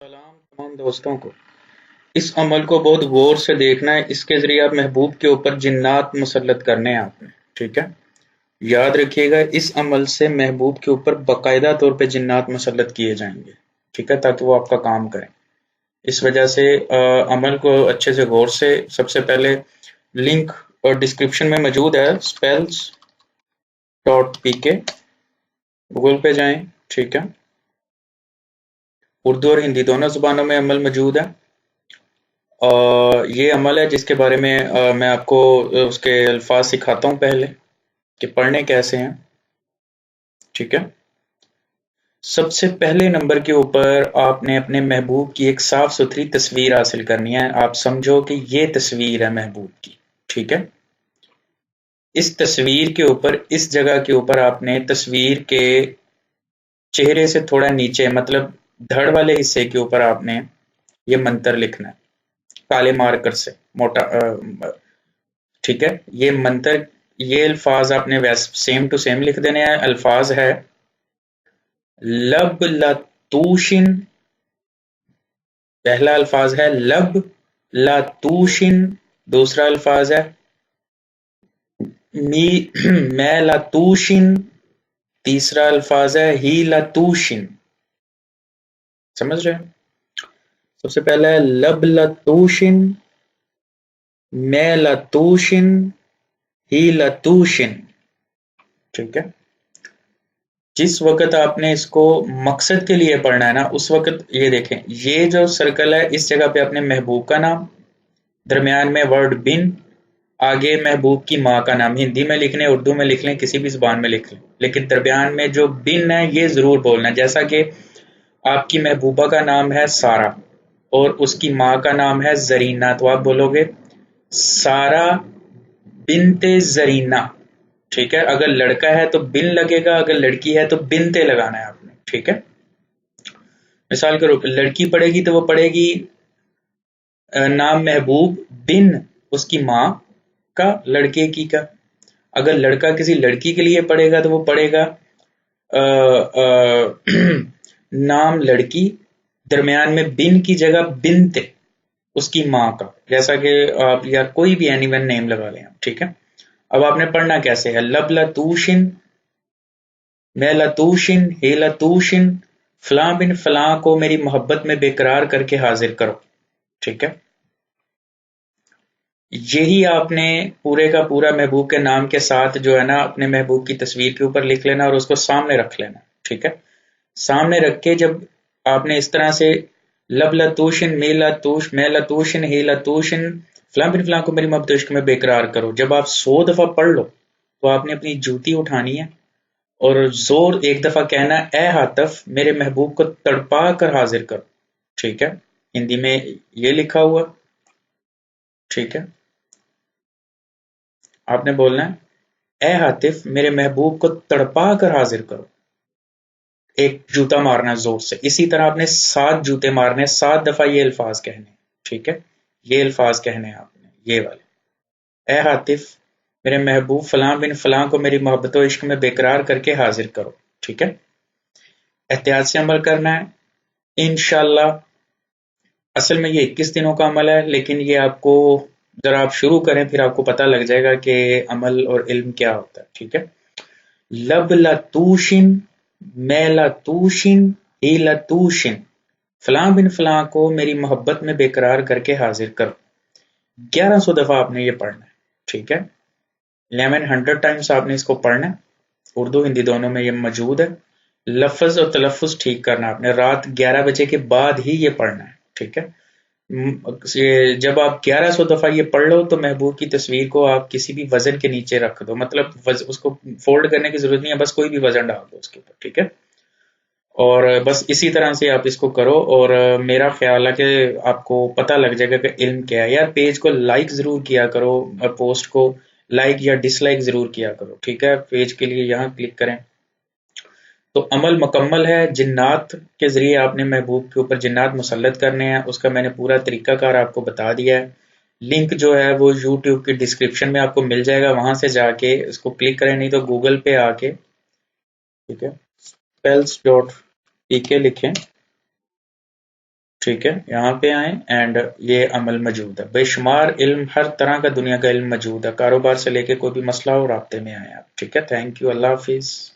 सलाम तमाम दोस्तों को। इस अमल को बहुत गौर से देखना है। इसके ज़रिए आप महबूब के ऊपर जिन्नात मुसल्लत करने हैं आपने, ठीक है? याद रखिएगा, इस अमल से महबूब के ऊपर बाकायदा तौर पे जिन्नात मुसल्लत किए जाएंगे, ठीक है? ताकि वो आपका काम करें। इस वजह से अमल को अच्छे से गौर से, सबसे पहले लिंक और डिस्क्रिप्शन में मौजूद है, spells.pk, गूगल पे जाएं, ठीक है? उर्दू और हिंदी दोनों ज़ुबानों में अमल मौजूद है। ये अमल है जिसके बारे में मैं आपको उसके अल्फाज सिखाता हूँ पहले कि पढ़ने कैसे हैं, ठीक है? सबसे पहले नंबर के ऊपर आपने अपने महबूब की एक साफ सुथरी तस्वीर हासिल करनी है। आप समझो कि ये तस्वीर है महबूब की, ठीक है? इस तस्वीर के ऊपर, इस जगह के ऊपर आपने तस्वीर के चेहरे से थोड़ा नीचे, मतलब धड़ वाले हिस्से के ऊपर आपने ये मंत्र लिखना है काले मार्कर से, मोटा, ठीक है? ये मंत्र, ये अल्फाज आपने वैसे सेम टू सेम लिख देने हैं। अल्फाज है लब लतूशिन, पहला अल्फाज है लब लतूशिन, दूसरा अल्फाज है मी मैं लतूशिन, तीसरा अल्फाज है ही लतूशिन। समझ रहे हैं? सबसे पहला है लब लतूशिन, मैं लतूशिन, ही लतूशिन, ठीक है? जिस वक़्त आपने इसको मकसद के लिए पढ़ना है ना, उस वक़्त ये देखें, ये जो सर्कल है, इस जगह पे अपने महबूब का नाम, दरमियान में वर्ड बिन, आगे महबूब की माँ का नाम, हिंदी में लिख लें, उर्दू में लिख लें, किसी भी ज़ुबान में लिख लें, लेकिन दरमियान में जो बिन है ये ज़रूर बोलना है। जैसा कि आपकी महबूबा का नाम है सारा और उसकी माँ का नाम है ज़रीना, तो आप बोलोगे सारा बिनते ज़रीना, ठीक है? अगर लड़का है तो बिन लगेगा, अगर लड़की है तो बिनते लगाना है आपने, ठीक है? मिसाल के रूप में लड़की पढ़ेगी तो वो पढ़ेगी नाम महबूब बिन उसकी माँ का, लड़के की का। अगर लड़का किसी लड़की के लिए पढ़ेगा तो वो पढ़ेगा नाम लड़की, दरमियान में बिन की जगह बिनते उसकी माँ का, जैसा कि आप या कोई भी एनी वन नेम लगा लें आप, ठीक है? अब आपने पढ़ना कैसे है? लब लतूशिन, मैं लतूशिन, हे लतूशिन, फलां बिन फलां को मेरी मोहब्बत में बेकरार करके हाजिर करो, ठीक है? यही आपने पूरे का पूरा महबूब के नाम के साथ जो है ना, अपने महबूब की तस्वीर के ऊपर लिख लेना और उसको सामने रख लेना, ठीक है? सामने रख के जब आपने इस तरह से लब लतूशिन, मे लतूश, मैं लतूशिन, हे लतूशिन, फलां बिन फलां को मेरी मोहब्बत इश्क में बेकरार करो, जब आप 100 दफा पढ़ लो तो आपने अपनी जूती उठानी है और जोर एक दफा कहना, ए हातफ मेरे महबूब को तड़पा कर हाजिर करो, ठीक है? हिंदी में ये लिखा हुआ, ठीक है? आपने बोलना है, ए हातिफ मेरे महबूब को तड़पा कर हाजिर करो। एक जूता मारना जोर से, इसी तरह आपने 7 जूते मारने, 7 दफा ये अल्फाज कहने, ठीक है? ये अल्फाज कहने हैं आपने, ये वाले, ए हातिफ मेरे महबूब फलां बिन फलां को मेरी मोहब्बत इश्क में बेकरार करके हाजिर करो, ठीक है? एहतियात से अमल करना है इंशाल्लाह। असल में ये 21 दिनों का अमल है, लेकिन ये आपको, जरा आप शुरू करें फिर आपको पता लग जाएगा कि अमल और इल्म क्या होता है, ठीक है? लब लतूशिन, मैं लतूशिन, ही लतूशिन, फलां बिन फलां को मेरी मोहब्बत में बेकरार करके हाजिर करो। 1100 दफा आपने ये पढ़ना है, ठीक है? 1100 टाइम्स आपने इसको पढ़ना है। उर्दू हिंदी दोनों में ये मौजूद है। लफ्ज और तलफ्फुज ठीक करना आपने, रात 11 बजे के बाद ही ये पढ़ना है, ठीक है? जब आप 1100 दफा ये पढ़ लो तो महबूब की तस्वीर को आप किसी भी वजन के नीचे रख दो, मतलब उसको फोल्ड करने की जरूरत नहीं है, बस कोई भी वजन डाल दो उसके ऊपर, ठीक है? और बस इसी तरह से आप इसको करो और मेरा ख्याल है कि आपको पता लग जाएगा कि इल्म क्या है। यार पेज को लाइक जरूर किया करो, पोस्ट को लाइक या डिसलाइक जरूर किया करो, ठीक है? पेज के लिए यहाँ क्लिक करें। तो अमल मुकम्मल है। जिन्नात के ज़रिए आपने महबूब के ऊपर जिन्नात मुसल्लत करने हैं, उसका मैंने पूरा तरीक़ाकार आपको बता दिया है। लिंक जो है वो यूट्यूब की डिस्क्रिप्शन में आपको मिल जाएगा, वहाँ से जाके इसको क्लिक करें, नहीं तो गूगल पे आके, ठीक है, spells.pk लिखें, ठीक है, यहाँ पे आए एंड ये अमल मौजूद है, बेशुमार इल्म, हर तरह का दुनिया का इल्म मौजूद है, कारोबार से लेके कोई भी मसला हो राब्ते में आए आप। ठीक है, थैंक यू, अल्लाह हाफिज।